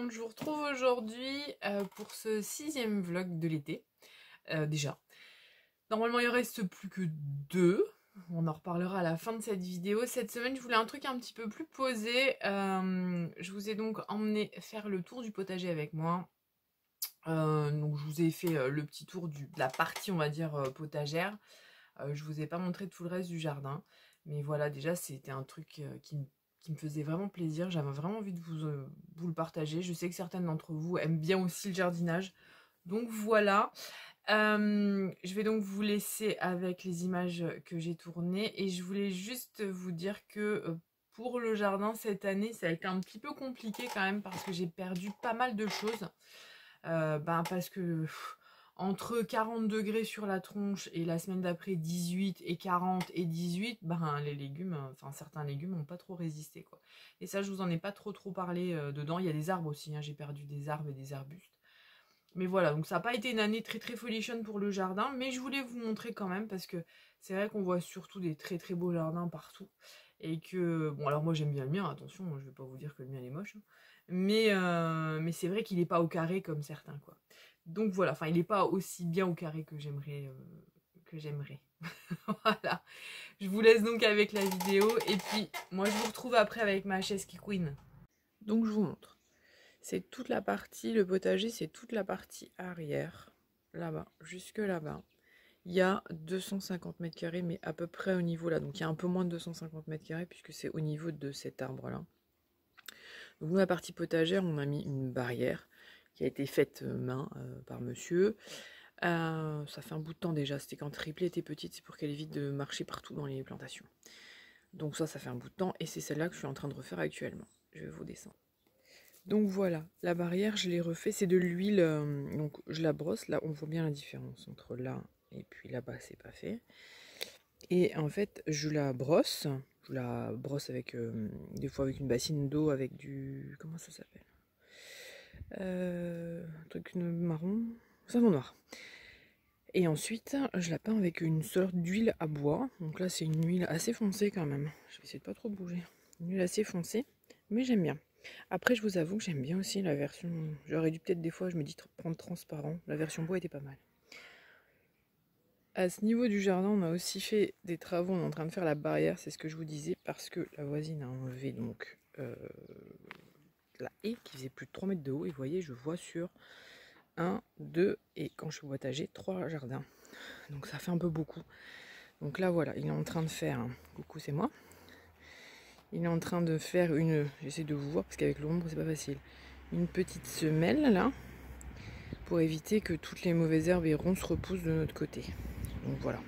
monde, je vous retrouve aujourd'hui pour ce 6e vlog de l'été. Déjà, normalement il en reste plus que 2. On en reparlera à la fin de cette vidéo. Cette semaine, je voulais un truc un petit peu plus posé. Je vous ai donc emmené faire le tour du potager avec moi. Donc je vous ai fait le petit tour de la partie, on va dire, potagère. Je vous ai pas montré tout le reste du jardin. Mais voilà, déjà, c'était un truc qui me faisait vraiment plaisir. J'avais vraiment envie de vous le partager. Je sais que certaines d'entre vous aiment bien aussi le jardinage. Donc voilà. Je vais donc vous laisser avec les images que j'ai tournées. Et je voulais juste vous dire que pour le jardin cette année, ça a été un petit peu compliqué quand même parce que j'ai perdu pas mal de choses. Parce que entre 40 degrés sur la tronche et la semaine d'après 18 et 40 et 18, les légumes, enfin certains légumes n'ont pas trop résisté quoi. Et ça je vous en ai pas trop parlé dedans. Il y a des arbres aussi, hein. J'ai perdu des arbres et des arbustes. Mais voilà, donc ça n'a pas été une année très folichonne pour le jardin, mais je voulais vous montrer quand même parce que c'est vrai qu'on voit surtout des très beaux jardins partout. Et que, bon alors moi j'aime bien le mien, attention, je vais pas vous dire que le mien il est moche, hein. Mais c'est vrai qu'il n'est pas au carré comme certains quoi. Donc voilà, enfin il n'est pas aussi bien au carré que j'aimerais. Voilà, je vous laisse donc avec la vidéo et puis moi je vous retrouve après avec ma chaise qui couine. Donc je vous montre. C'est toute la partie, le potager, c'est toute la partie arrière, là-bas, jusque là-bas. Il y a 250 mètres carrés, mais à peu près au niveau là. Donc il y a un peu moins de 250 mètres carrés puisque c'est au niveau de cet arbre-là. Donc nous, la partie potagère, on a mis une barrière qui a été faite main par monsieur. Ça fait un bout de temps déjà. C'était quand Triplé était petite, c'est pour qu'elle évite de marcher partout dans les plantations. Donc ça fait un bout de temps et c'est celle-là que je suis en train de refaire actuellement. Je vais vous descendre. Donc voilà, la barrière, je l'ai refait, c'est de l'huile, donc je la brosse, là on voit bien la différence entre là et puis là-bas c'est pas fait. Et en fait, je la brosse avec, des fois avec une bassine d'eau, avec du, comment ça s'appelle, un truc marron, savon noir. Et ensuite, je la peins avec une sorte d'huile à bois, donc là c'est une huile assez foncée quand même, je vais essayer de pas trop bouger, une huile assez foncée, mais j'aime bien. Après, je vous avoue que j'aime bien aussi la version... J'aurais dû peut-être des fois, je me dis, prendre transparent. La version bois était pas mal. À ce niveau du jardin, on a aussi fait des travaux. On est en train de faire la barrière, c'est ce que je vous disais, parce que la voisine a enlevé donc la haie qui faisait plus de 3 mètres de haut. Et vous voyez, je vois sur 1, 2 et quand je suis au potager, 3 jardins. Donc ça fait un peu beaucoup. Donc là, voilà, il est en train de faire... Coucou, c'est moi. Il est en train de faire une... J'essaie de vous voir parce qu'avec l'ombre, c'est pas facile. Une petite semelle là pour éviter que toutes les mauvaises herbes et ronces repoussent de notre côté. Donc voilà,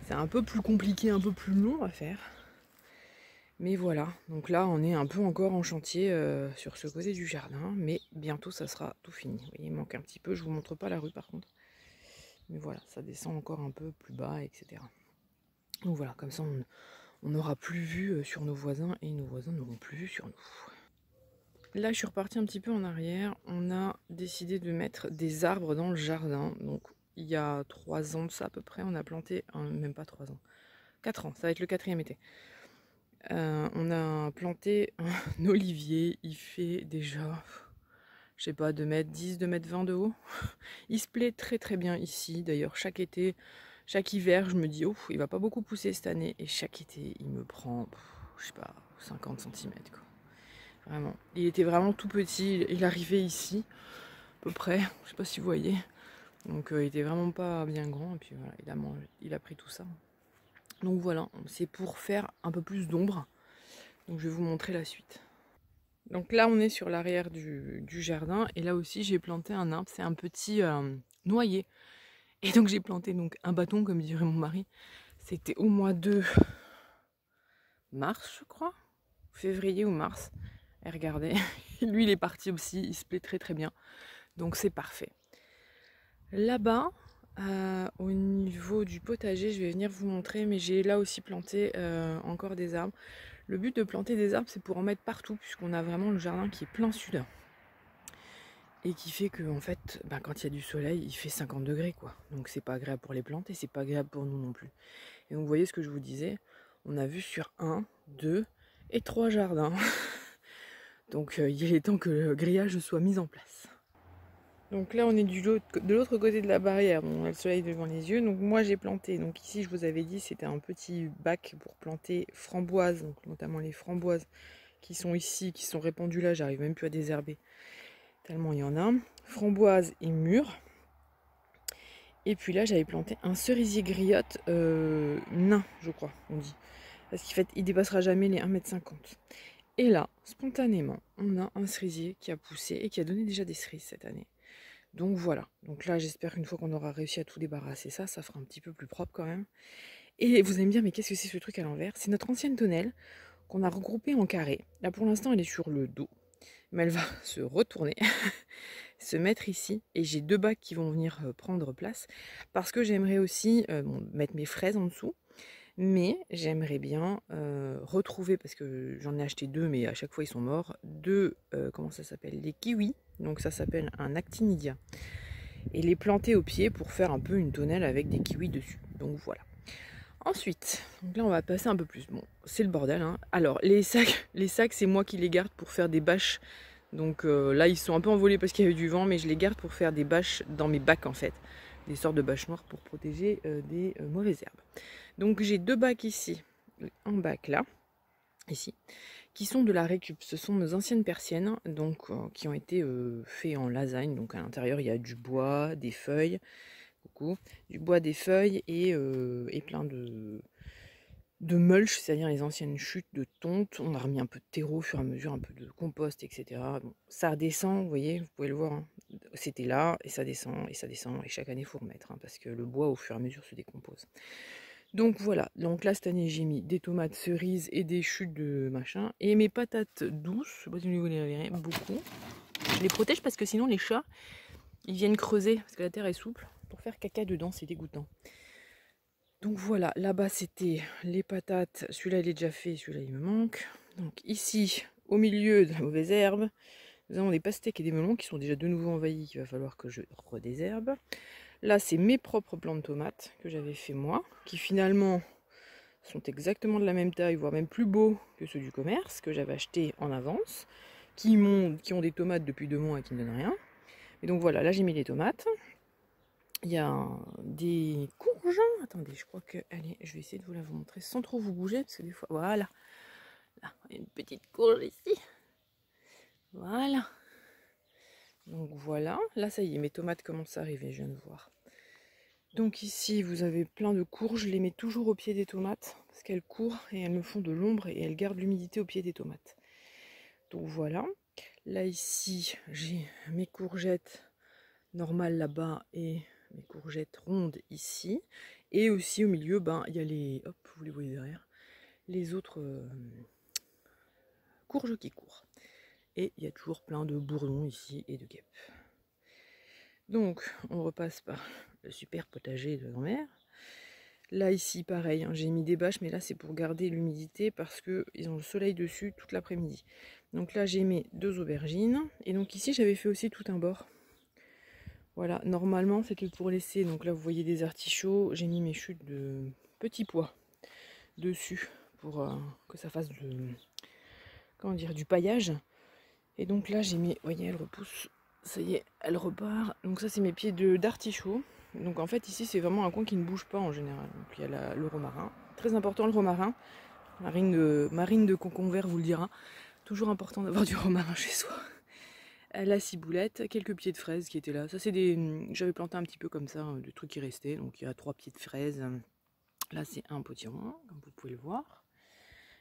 c'est un peu plus compliqué, un peu plus long à faire. Mais voilà, donc là on est un peu encore en chantier sur ce côté du jardin, mais bientôt ça sera tout fini. Vous voyez, il manque un petit peu, je vous montre pas la rue par contre. Mais voilà, ça descend encore un peu plus bas, etc. Donc voilà, comme ça on n'aura plus vu sur nos voisins et nos voisins n'auront plus vu sur nous. Là, je suis repartie un petit peu en arrière. On a décidé de mettre des arbres dans le jardin. Donc, il y a 3 ans de ça à peu près, on a planté, même pas 3 ans, 4 ans, ça va être le 4e été. On a planté un olivier. Il fait déjà, je sais pas, 2 mètres 10, 2 mètres 20 de haut. Il se plaît très bien ici. D'ailleurs, chaque été, chaque hiver, je me dis, oh, il va pas beaucoup pousser cette année. Et chaque été, il me prend, je sais pas, 50 cm quoi. Vraiment. Il était vraiment tout petit, il arrivait ici, à peu près, je sais pas si vous voyez. Donc il était vraiment pas bien grand, et puis voilà, il a pris tout ça. Donc voilà, c'est pour faire un peu plus d'ombre. Donc je vais vous montrer la suite. Donc là on est sur l'arrière du jardin, et là aussi j'ai planté un arbre, c'est un petit noyer. Et donc j'ai planté donc un bâton, comme dirait mon mari. C'était au mois de mars, je crois, février ou mars. Et regardez, lui il est parti aussi, il se plaît très bien. Donc c'est parfait. Là-bas, au niveau du potager, je vais venir vous montrer, mais j'ai là aussi planté encore des arbres. Le but de planter des arbres, c'est pour en mettre partout, puisqu'on a vraiment le jardin qui est plein sud. Et qui fait que en fait, quand il y a du soleil, il fait 50 degrés quoi. Donc c'est pas agréable pour les plantes et c'est pas agréable pour nous non plus. Et donc vous voyez ce que je vous disais, on a vu sur 1, 2 et 3 jardins. Donc il est temps que le grillage soit mis en place. Donc là on est de l'autre côté de la barrière, bon, on a le soleil devant les yeux, donc moi j'ai planté, donc ici je vous avais dit c'était un petit bac pour planter framboises, donc notamment les framboises qui sont ici, qui sont répandues là, j'arrive même plus à désherber, tellement il y en a, framboises et mûres. Et puis là j'avais planté un cerisier griotte nain je crois on dit, parce qu'il fait, il dépassera jamais les 1,50 m. Et là, spontanément, on a un cerisier qui a poussé et qui a donné déjà des cerises cette année. Donc voilà, donc là j'espère qu'une fois qu'on aura réussi à tout débarrasser ça fera un petit peu plus propre quand même. Et vous allez me dire, mais qu'est-ce que c'est ce truc à l'envers? C'est notre ancienne tonnelle qu'on a regroupée en carré. Là pour l'instant elle est sur le dos, mais elle va se retourner, se mettre ici. Et j'ai 2 bacs qui vont venir prendre place, parce que j'aimerais aussi mettre mes fraises en dessous. Mais j'aimerais bien retrouver, parce que j'en ai acheté 2, mais à chaque fois ils sont morts, 2, comment ça s'appelle, des kiwis, donc ça s'appelle un actinidia, et les planter au pied pour faire un peu une tonnelle avec des kiwis dessus, donc voilà. Ensuite, donc là on va passer un peu plus, bon c'est le bordel, hein. Alors les sacs c'est moi qui les garde pour faire des bâches, donc là ils sont un peu envolés parce qu'il y a eu du vent, mais je les garde pour faire des bâches dans mes bacs en fait, des sortes de bâches noires pour protéger des mauvaises herbes. Donc j'ai 2 bacs ici, un bac là, ici, qui sont de la récup. Ce sont nos anciennes persiennes, donc qui ont été faits en lasagne. Donc à l'intérieur il y a du bois, des feuilles, coucou, du bois, des feuilles et plein de mulch, c'est-à-dire les anciennes chutes de tonte. On a remis un peu de terreau au fur et à mesure, un peu de compost, etc. Bon, ça redescend, vous voyez, vous pouvez le voir. Hein. C'était là et ça descend et ça descend et chaque année il faut remettre, hein, parce que le bois au fur et à mesure se décompose. Donc voilà, donc là cette année j'ai mis des tomates cerises et des chutes de machin. Et mes patates douces, je sais pas si vous les verrez, beaucoup. Je les protège parce que sinon les chats, ils viennent creuser, parce que la terre est souple, pour faire caca dedans, c'est dégoûtant. Donc voilà, là-bas c'était les patates, celui-là il est déjà fait, celui-là il me manque. Donc ici, au milieu de la mauvaise herbe, nous avons des pastèques et des melons qui sont déjà de nouveau envahis, qu'il va falloir que je redésherbe. Là, c'est mes propres plants de tomates que j'avais fait moi, qui finalement sont exactement de la même taille, voire même plus beaux que ceux du commerce, que j'avais acheté en avance, qui ont des tomates depuis 2 mois et qui ne donnent rien. Et donc voilà, là j'ai mis les tomates. Il y a des courges. Attendez, je crois que... Allez, je vais essayer de vous la montrer sans trop vous bouger, parce que des fois... Voilà. Là, il y a une petite courge ici. Voilà. Donc voilà, là ça y est, mes tomates commencent à arriver, je viens de voir. Donc ici vous avez plein de courges, je les mets toujours au pied des tomates, parce qu'elles courent et elles me font de l'ombre et elles gardent l'humidité au pied des tomates. Donc voilà, là ici j'ai mes courgettes normales là-bas et mes courgettes rondes ici. Et aussi au milieu, ben il y a les, hop, vous les voyez derrière, les autres courges qui courent. Et il y a toujours plein de bourdons ici et de guêpes. Donc, on repasse par le super potager de grand-mère. Là, ici, pareil, hein, j'ai mis des bâches, mais là, c'est pour garder l'humidité parce qu'ils ont le soleil dessus toute l'après-midi. Donc là, j'ai mis 2 aubergines. Et donc ici, j'avais fait aussi tout un bord. Voilà, normalement, c'était pour laisser... Donc là, vous voyez des artichauts. J'ai mis mes chutes de petits pois dessus pour que ça fasse comment dire, du paillage. Et donc là, j'ai mis... Vous voyez, elle repousse. Ça y est, elle repart. Donc ça, c'est mes pieds d'artichaut. Donc en fait, ici, c'est vraiment un coin qui ne bouge pas en général. Donc il y a le romarin. Très important, le romarin. Marine de Concombre Vert vous le dira. Toujours important d'avoir du romarin chez soi. La ciboulette, quelques pieds de fraises qui étaient là. Ça, c'est des... J'avais planté un petit peu comme ça, de trucs qui restaient. Donc il y a 3 pieds de fraises. Là, c'est un potiron, comme vous pouvez le voir.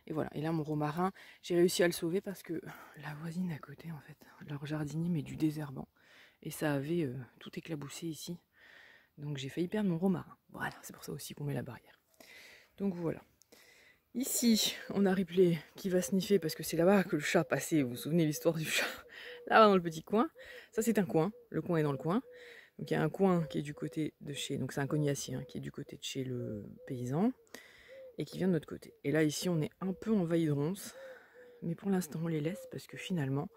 Et voilà, et là mon romarin, j'ai réussi à le sauver parce que la voisine à côté, en fait, leur jardinier met du désherbant. Et ça avait tout éclaboussé ici. Donc j'ai failli perdre mon romarin. Voilà, c'est pour ça aussi qu'on met la barrière. Donc voilà. Ici, on a Ripley qui va sniffer parce que c'est là-bas que le chat passait. Vous vous souvenez l'histoire du chat? Là-bas dans le petit coin. Ça c'est un coin, le coin est dans le coin. Donc il y a un coin qui est du côté de chez... Donc c'est un cognacier hein, qui est du côté de chez le paysan. Et qui vient de notre côté. Et là, ici, on est un peu envahi de ronces. Mais pour l'instant, on les laisse parce que finalement,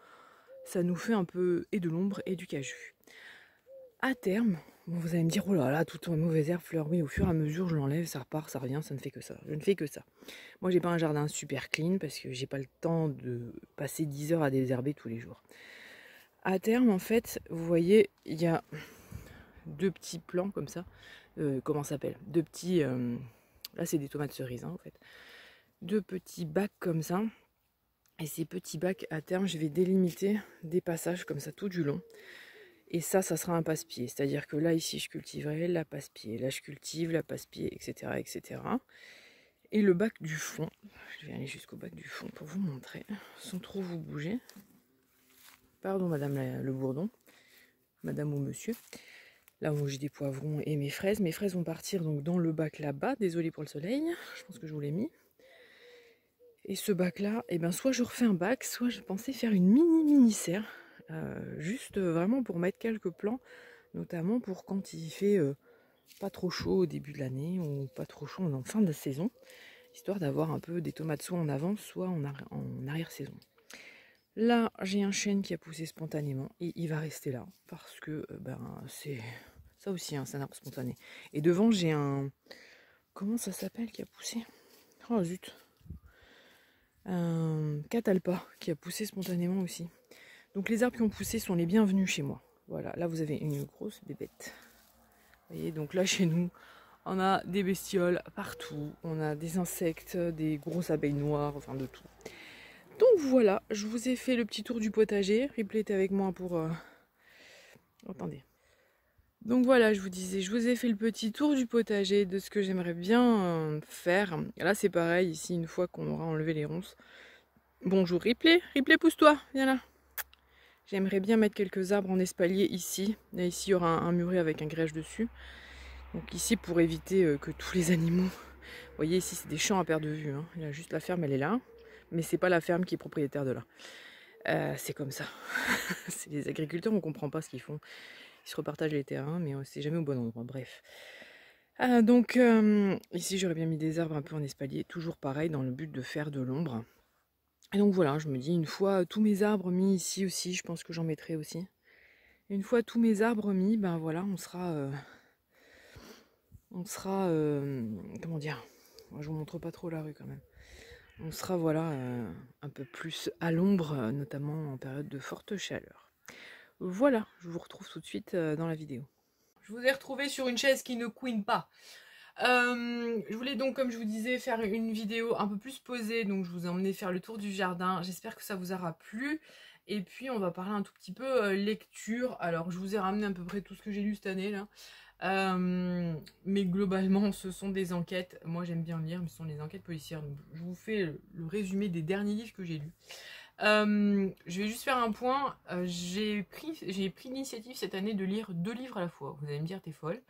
ça nous fait un peu et de l'ombre et du caju. À terme, Bon, vous allez me dire, oh là là, toute mauvaise herbe, fleur, oui, au fur et à mesure, je l'enlève, ça repart, ça revient, ça ne fait que ça. Je ne fais que ça. Moi, j'ai pas un jardin super clean parce que j'ai pas le temps de passer 10 heures à désherber tous les jours. À terme, en fait, vous voyez, il y a 2 petits plants comme ça. Comment ça s'appelle? 2 petits... là, c'est des tomates cerises, hein, en fait. 2 petits bacs comme ça. Et ces petits bacs, à terme, je vais délimiter des passages comme ça tout du long. Et ça sera un passe-pied. C'est-à-dire que là, ici, je cultiverai la passe-pied. Là, je cultive la passe-pied, etc., etc. Et le bac du fond, je vais aller jusqu'au bac du fond pour vous montrer, sans trop vous bouger. Pardon, madame le bourdon, madame ou monsieur. Là où j'ai des poivrons et mes fraises. Mes fraises vont partir donc dans le bac là-bas. Désolée pour le soleil, je pense que je vous l'ai mis. Et ce bac-là, eh ben, soit je refais un bac, soit je pensais faire une mini serre. Juste vraiment pour mettre quelques plants, notamment pour quand il fait pas trop chaud au début de l'année ou pas trop chaud en fin de saison, histoire d'avoir un peu des tomates soit en avance, soit en arrière-saison. Là, j'ai un chêne qui a poussé spontanément et il va rester là parce que c'est ça aussi, hein, c'est un arbre spontané. Et devant, j'ai un... Comment ça s'appelle qui a poussé? Oh zut! Un catalpa qui a poussé spontanément aussi. Donc les arbres qui ont poussé sont les bienvenus chez moi. Voilà, là vous avez une grosse bébête. Vous voyez, donc là chez nous, on a des bestioles partout. On a des insectes, des grosses abeilles noires, enfin de tout. Donc voilà, je vous ai fait le petit tour du potager. Ripley était avec moi pour... Attendez. Donc voilà, je vous disais, je vous ai fait le petit tour du potager, de ce que j'aimerais bien faire. Et là c'est pareil, ici une fois qu'on aura enlevé les ronces. Bonjour Ripley, Ripley pousse-toi, viens là. J'aimerais bien mettre quelques arbres en espalier ici. Là ici il y aura un muret avec un grège dessus. Donc ici pour éviter que tous les animaux... Vous voyez ici c'est des champs à perte de vue. Hein. Il y a juste la ferme, elle est là. Mais c'est pas la ferme qui est propriétaire de là. C'est comme ça. C'est les agriculteurs, on comprend pas ce qu'ils font. Ils se repartagent les terrains, mais c'est jamais au bon endroit. Bref. Donc ici j'aurais bien mis des arbres un peu en espalier, toujours pareil, dans le but de faire de l'ombre. Et donc voilà, je me dis, une fois tous mes arbres mis ici aussi, je pense que j'en mettrai aussi. Une fois tous mes arbres mis, ben voilà, on sera comment dire, moi, je vous montre pas trop la rue quand même. On sera voilà un peu plus à l'ombre, notamment en période de forte chaleur. Voilà, je vous retrouve tout de suite dans la vidéo. Je vous ai retrouvé sur une chaise qui ne couine pas. Je voulais donc, comme je vous disais, faire une vidéo un peu plus posée. Donc je vous ai emmené faire le tour du jardin. J'espère que ça vous aura plu. Et puis on va parler un tout petit peu lecture. Alors je vous ai ramené à peu près tout ce que j'ai lu cette année là. Mais globalement ce sont des enquêtes. Moi j'aime bien lire, mais ce sont des enquêtes policières. Donc, je vous fais le résumé des derniers livres que j'ai lus. Je vais juste faire un point. J'ai pris l'initiative cette année de lire 2 livres à la fois. Vous allez me dire, t'es folle.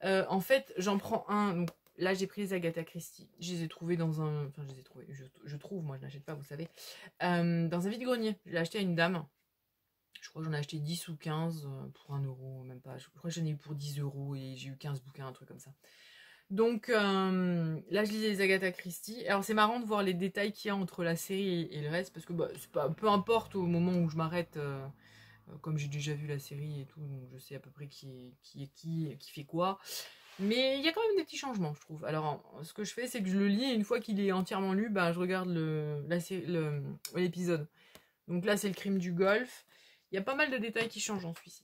En fait, j'en prends un. Donc là, j'ai pris les Agatha Christie. Je les ai trouvés dans un. Enfin, je les ai trouvés. Je trouve, moi, je n'achète pas, vous savez. Dans un vide-grenier. Je l'ai acheté à une dame. Je crois que j'en ai acheté 10 ou 15 pour 1 euro, même pas. Je crois que j'en ai eu pour 10 euros et j'ai eu 15 bouquins, un truc comme ça. Donc là je lisais les Agatha Christie. Alors c'est marrant de voir les détails qu'il y a entre la série et le reste, parce que bah, c'est pas, peu importe au moment où je m'arrête, comme j'ai déjà vu la série et tout, donc je sais à peu près qui fait quoi. Mais il y a quand même des petits changements, je trouve. Alors ce que je fais, c'est que je le lis et une fois qu'il est entièrement lu, bah, je regarde l'épisode. Donc là c'est le crime du Golfe. Il y a pas mal de détails qui changent dans celui-ci.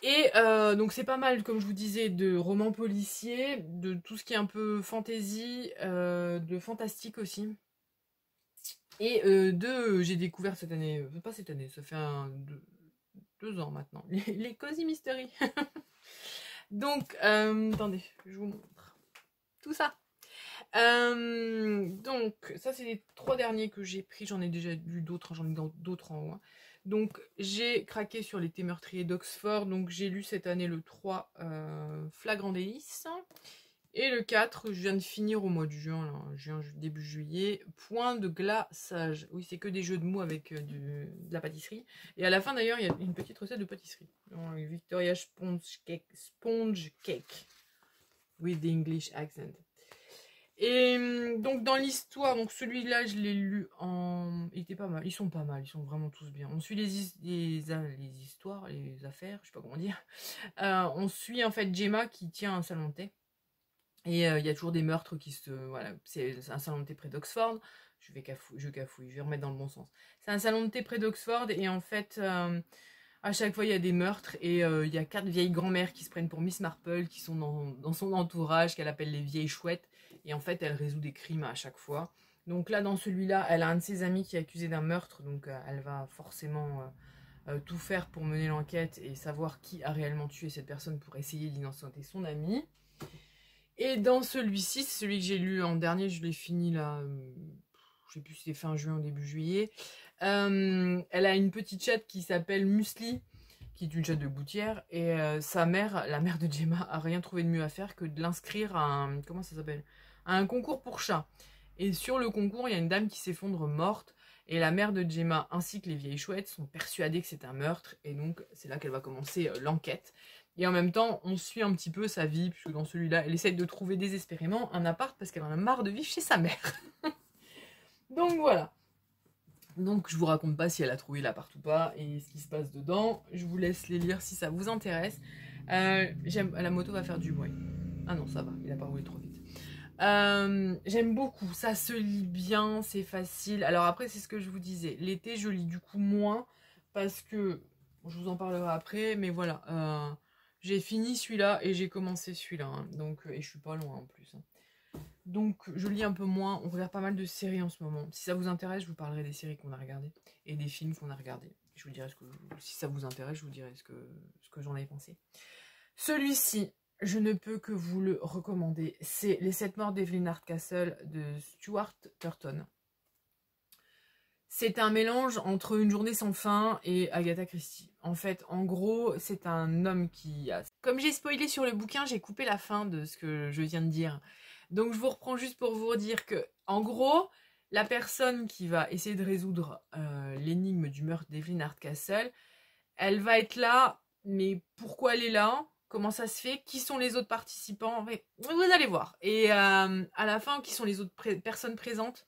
Et donc c'est pas mal, comme je vous disais, de romans policiers, de tout ce qui est un peu fantasy, de fantastique aussi. Et j'ai découvert cette année, pas cette année, ça fait 2 ans maintenant, les Cozy Mystery. Donc, attendez, je vous montre tout ça. Donc, ça c'est les 3 derniers que j'ai pris, j'en ai déjà lu d'autres, j'en ai d'autres en haut. Donc j'ai craqué sur les thés meurtriers d'Oxford, donc j'ai lu cette année le 3 Flagrant délice, et le 4 je viens de finir au mois de juin, là, début juillet, Point de glaçage. Oui, c'est que des jeux de mots avec de la pâtisserie, et à la fin d'ailleurs il y a une petite recette de pâtisserie. Donc, Victoria Sponge Cake with the English accent. Et donc dans l'histoire, donc celui-là je l'ai lu en... Il était pas mal, ils sont pas mal, ils sont vraiment tous bien. On suit les histoires, les affaires, je sais pas comment dire. On suit en fait Gemma qui tient un salon de thé. Et il y a toujours des meurtres qui se... Voilà, c'est un salon de thé près d'Oxford. Je cafouille, je vais remettre dans le bon sens. C'est un salon de thé près d'Oxford et en fait... à chaque fois, il y a des meurtres et il y a 4 vieilles grand-mères qui se prennent pour Miss Marple, qui sont dans son entourage, qu'elle appelle les vieilles chouettes. Et en fait, elle résout des crimes à chaque fois. Donc là, dans celui-là, elle a un de ses amis qui est accusé d'un meurtre. Donc elle va forcément tout faire pour mener l'enquête et savoir qui a réellement tué cette personne pour essayer d'innocenter son ami. Et dans celui-ci, c'est celui que j'ai lu en dernier, je l'ai fini là... je sais plus si c'était fin juin ou début juillet. Elle a une petite chatte qui s'appelle Muesli, qui est une chatte de gouttière, et sa mère, la mère de Gemma, a rien trouvé de mieux à faire que de l'inscrire à un... Comment ça s'appelle? À un concours pour chats. Et sur le concours, il y a une dame qui s'effondre morte, et la mère de Gemma ainsi que les vieilles chouettes sont persuadées que c'est un meurtre, et donc c'est là qu'elle va commencer l'enquête. Et en même temps, on suit un petit peu sa vie, puisque dans celui-là, elle essaie de trouver désespérément un appart parce qu'elle en a marre de vivre chez sa mère. Donc voilà. Donc je vous raconte pas si elle a trouvé l'appart ou pas et ce qui se passe dedans. Je vous laisse les lire si ça vous intéresse. La moto va faire du bruit. Ah non, ça va, il a pas roulé trop vite. J'aime beaucoup, ça se lit bien, c'est facile. Alors après, c'est ce que je vous disais. L'été, je lis du coup moins parce que... Je vous en parlerai après, mais voilà. J'ai fini celui-là et j'ai commencé celui-là. Hein, donc, et je suis pas loin en plus. Hein. Donc je lis un peu moins, on regarde pas mal de séries en ce moment. Si ça vous intéresse, je vous parlerai des séries qu'on a regardées et des films qu'on a regardés. Je vous dirai si ça vous intéresse, je vous dirai ce que j'en ai pensé. Celui-ci, je ne peux que vous le recommander. C'est Les 7 morts d'Evelyn Hardcastle de Stuart Turton. C'est un mélange entre Une journée sans fin et Agatha Christie. En fait, en gros, c'est un homme qui a... Comme j'ai spoilé sur le bouquin, j'ai coupé la fin de ce que je viens de dire. Donc je vous reprends juste pour vous dire que, en gros, la personne qui va essayer de résoudre l'énigme du meurtre d'Evelyn Hardcastle, elle va être là, mais pourquoi elle est là? Comment ça se fait? Qui sont les autres participants? Vous allez voir. Et à la fin, qui sont les autres personnes présentes?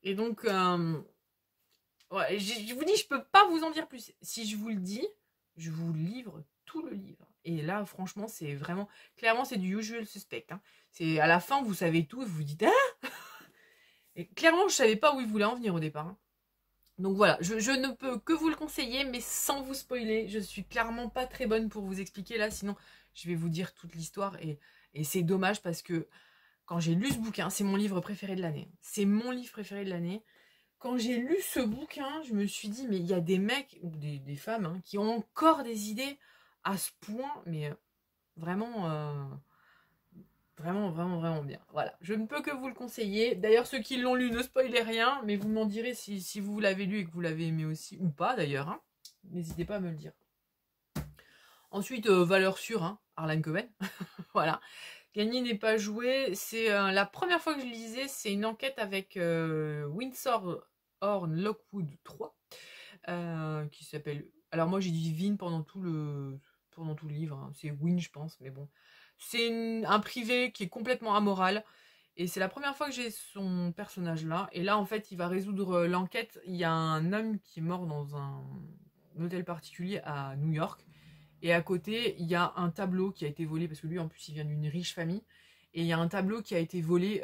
Et donc... ouais, je vous dis, je peux pas vous en dire plus. Si je vous le dis, je vous livre tout le livre. Et là, franchement, c'est vraiment... Clairement, c'est du usual suspect. Hein. C'est à la fin, vous savez tout et vous vous dites... Ah et clairement, je savais pas où il voulait en venir au départ. Hein. Donc voilà, je ne peux que vous le conseiller, mais sans vous spoiler. Je suis clairement pas très bonne pour vous expliquer là, sinon je vais vous dire toute l'histoire. Et c'est dommage parce que quand j'ai lu ce bouquin, c'est mon livre préféré de l'année. C'est mon livre préféré de l'année. Quand j'ai lu ce bouquin, je me suis dit, mais il y a des mecs, ou des femmes, hein, qui ont encore des idées à ce point, mais vraiment, vraiment bien. Voilà, je ne peux que vous le conseiller. D'ailleurs, ceux qui l'ont lu, ne spoilez rien, mais vous m'en direz si vous l'avez lu et que vous l'avez aimé aussi, ou pas d'ailleurs. Hein. N'hésitez pas à me le dire. Ensuite, valeur sûre, hein, Harlan Coben. Voilà. Gagner n'est pas joué. C'est la première fois que je lisais, c'est une enquête avec Windsor Horn Lockwood 3 qui s'appelle... Alors moi j'ai dit Vin pendant tout le livre. Hein. C'est Win je pense, mais bon. C'est un privé qui est complètement amoral. Et c'est la première fois que j'ai son personnage là. Et là en fait il va résoudre l'enquête. Il y a un homme qui est mort dans un hôtel particulier à New York. Et à côté, il y a un tableau qui a été volé, parce que lui, en plus, il vient d'une riche famille. Et il y a un tableau qui a été volé,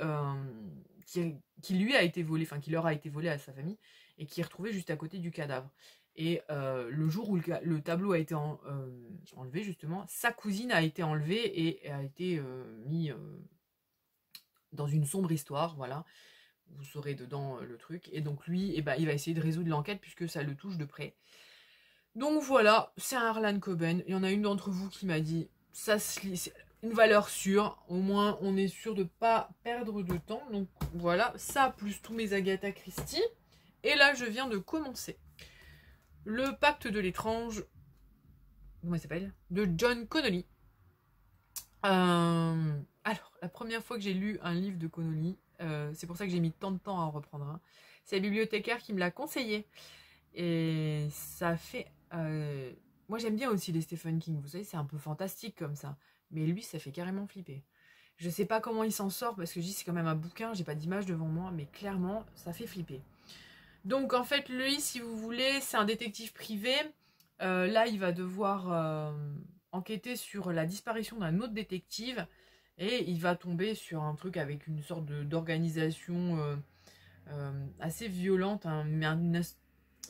qui lui a été volé, enfin, qui leur a été volé à sa famille, et qui est retrouvé juste à côté du cadavre. Et le jour où le tableau a été enlevé, justement, sa cousine a été enlevée et a été mis dans une sombre histoire, voilà. Vous saurez dedans le truc. Et donc lui, eh ben, il va essayer de résoudre l'enquête, puisque ça le touche de près. Donc voilà, c'est un Harlan Coben. Il y en a une d'entre vous qui m'a dit, ça se lit, c'est une valeur sûre. Au moins, on est sûr de ne pas perdre de temps. Donc voilà, ça plus tous mes Agatha Christie. Et là, je viens de commencer. Le Pacte de l'étrange, comment il s'appelle? De John Connolly. Alors, la première fois que j'ai lu un livre de Connolly, c'est pour ça que j'ai mis tant de temps à en reprendre. Hein. C'est le bibliothécaire qui me l'a conseillé. Et ça fait... moi j'aime bien aussi les Stephen King, vous savez, c'est un peu fantastique comme ça. Mais lui, ça fait carrément flipper. Je sais pas comment il s'en sort parce que je dis c'est quand même un bouquin, j'ai pas d'image devant moi, mais clairement ça fait flipper. Donc en fait lui, si vous voulez, c'est un détective privé. Là il va devoir enquêter sur la disparition d'un autre détective et il va tomber sur un truc avec une sorte d'organisation assez violente, hein, mais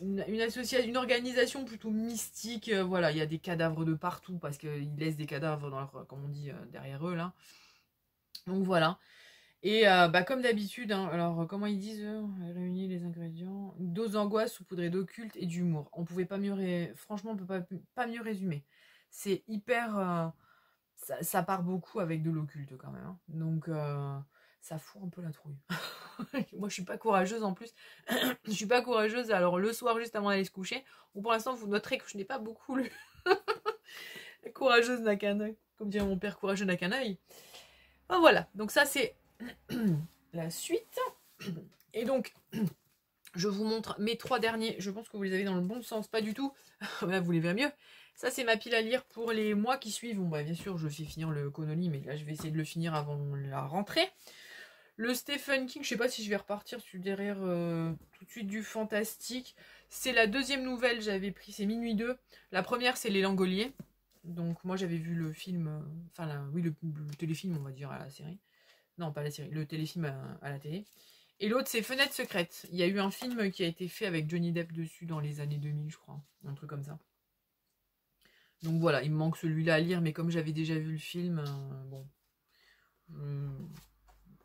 une organisation plutôt mystique. Voilà, il y a des cadavres de partout parce qu'ils laissent des cadavres dans leur, comme on dit, derrière eux là. Donc voilà. Et bah, comme d'habitude, hein, alors comment ils disent, réunir les ingrédients, dose d'angoisse saupoudrée d'occulte et d'humour. On pouvait pas mieux, franchement, on peut pas mieux résumer. C'est hyper, ça part beaucoup avec de l'occulte quand même. Hein. Donc ça fout un peu la trouille. Moi, je suis pas courageuse en plus. Je suis pas courageuse. Alors le soir, juste avant d'aller se coucher, ou pour l'instant, vous noterez que je n'ai pas beaucoup lu. Courageuse n'a qu'un œil, comme dirait mon père, courageux n'a qu'un œil. Ben voilà. Donc ça, c'est la suite. Et donc, je vous montre mes 3 derniers. Je pense que vous les avez dans le bon sens, pas du tout. Là, vous les verrez mieux. Ça, c'est ma pile à lire pour les mois qui suivent. Bon, bah, bien sûr, je fais finir le Connolly, mais là, je vais essayer de le finir avant la rentrée. Le Stephen King, je sais pas si je vais repartir sur derrière tout de suite du fantastique. C'est la deuxième nouvelle, j'avais pris, c'est Minuit 2. La première, c'est Les Langoliers. Donc, moi, j'avais vu le film, oui, le téléfilm, on va dire, à la série. Non, pas la série, le téléfilm à la télé. Et l'autre, c'est Fenêtre secrète. Il y a eu un film qui a été fait avec Johnny Depp dessus dans les années 2000, je crois. Un truc comme ça. Donc voilà, il me manque celui-là à lire, mais comme j'avais déjà vu le film, bon.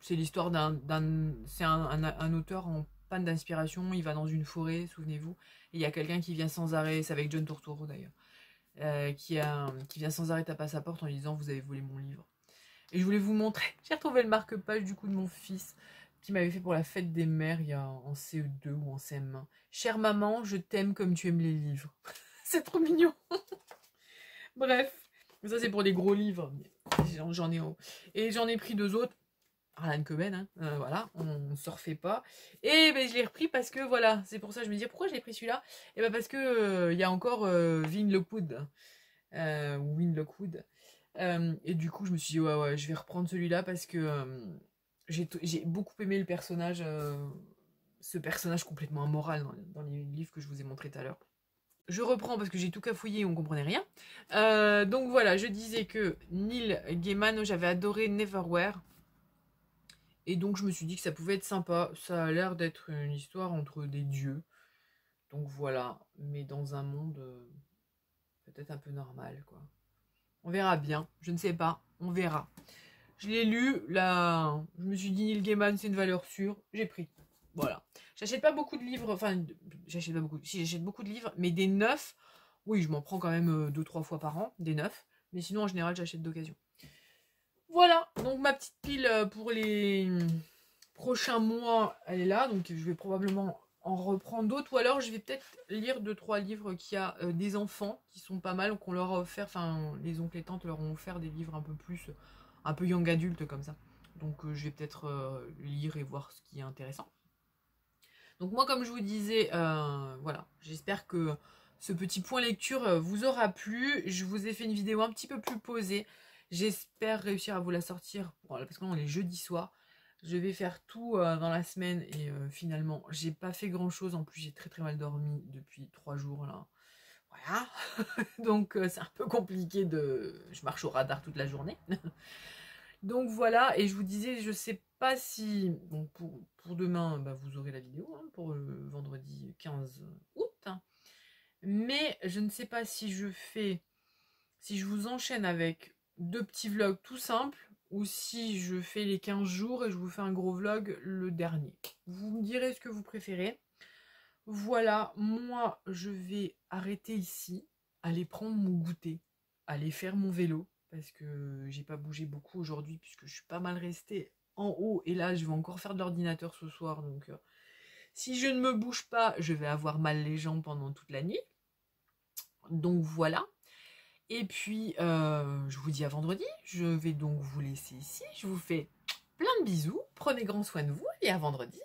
C'est l'histoire c'est un auteur en panne d'inspiration. Il va dans une forêt, souvenez-vous. Et il y a quelqu'un qui vient sans arrêt, c'est avec John Turturro d'ailleurs, qui vient sans arrêt taper à sa porte en lui disant vous avez volé mon livre. Et je voulais vous montrer, j'ai retrouvé le marque-page du coup de mon fils qui m'avait fait pour la fête des mères il y a en CE2 ou en CM1. Chère maman, je t'aime comme tu aimes les livres. C'est trop mignon. Bref, ça c'est pour les gros livres. J'en ai et j'en ai pris 2 autres. Harlan Coben, hein, voilà, on ne se refait pas. Et ben, je l'ai repris parce que voilà, c'est pour ça que je me dis pourquoi j'ai pris celui-là. Et ben parce que il y a encore Vin Lockwood, ou Win Lockwood. Et du coup, je me suis dit ouais, je vais reprendre celui-là parce que j'ai beaucoup aimé le personnage, ce personnage complètement immoral dans les livres que je vous ai montré tout à l'heure. Je reprends parce que j'ai tout cafouillé et on comprenait rien. Donc voilà, je disais que Neil Gaiman, j'avais adoré Neverwhere. Et donc je me suis dit que ça pouvait être sympa. Ça a l'air d'être une histoire entre des dieux. Donc voilà, mais dans un monde peut-être un peu normal, quoi. On verra bien, je ne sais pas, on verra. Je l'ai lu, là, je me suis dit Neil Gaiman, c'est une valeur sûre, j'ai pris. Voilà. J'achète pas beaucoup de livres, enfin, j'achète pas beaucoup, si j'achète beaucoup de livres, mais des neufs, oui, je m'en prends quand même 2-3 fois par an, des neufs. Mais sinon, en général, j'achète d'occasion. Voilà, donc ma petite pile pour les prochains mois, elle est là. Donc je vais probablement en reprendre d'autres. Ou alors je vais peut-être lire 2-3 livres qui a des enfants qui sont pas mal, qu'on leur a offert, enfin les oncles et tantes leur ont offert des livres un peu plus, un peu young adulte comme ça. Donc je vais peut-être lire et voir ce qui est intéressant. Donc moi comme je vous disais, voilà, j'espère que ce petit point lecture vous aura plu. Je vous ai fait une vidéo un petit peu plus posée. J'espère réussir à vous la sortir, voilà, parce qu'on est jeudi soir. Je vais faire tout dans la semaine et finalement, j'ai pas fait grand chose. En plus, j'ai très très mal dormi depuis 3 jours là. Voilà. Donc c'est un peu compliqué de... Je marche au radar toute la journée. Donc voilà, et je vous disais, je sais pas si... Bon, pour demain, bah, vous aurez la vidéo, hein, pour le vendredi 15 août. Mais je ne sais pas si je vous enchaîne avec 2 petits vlogs tout simples, ou si je fais les 15 jours et je vous fais un gros vlog le dernier. Vous me direz ce que vous préférez. Voilà, moi je vais arrêter ici, aller prendre mon goûter, aller faire mon vélo, parce que j'ai pas bougé beaucoup aujourd'hui, puisque je suis pas mal restée en haut, et là je vais encore faire de l'ordinateur ce soir, donc si je ne me bouge pas, je vais avoir mal les jambes pendant toute la nuit. Donc voilà. Et puis, je vous dis à vendredi. Je vais donc vous laisser ici. Je vous fais plein de bisous. Prenez grand soin de vous et à vendredi.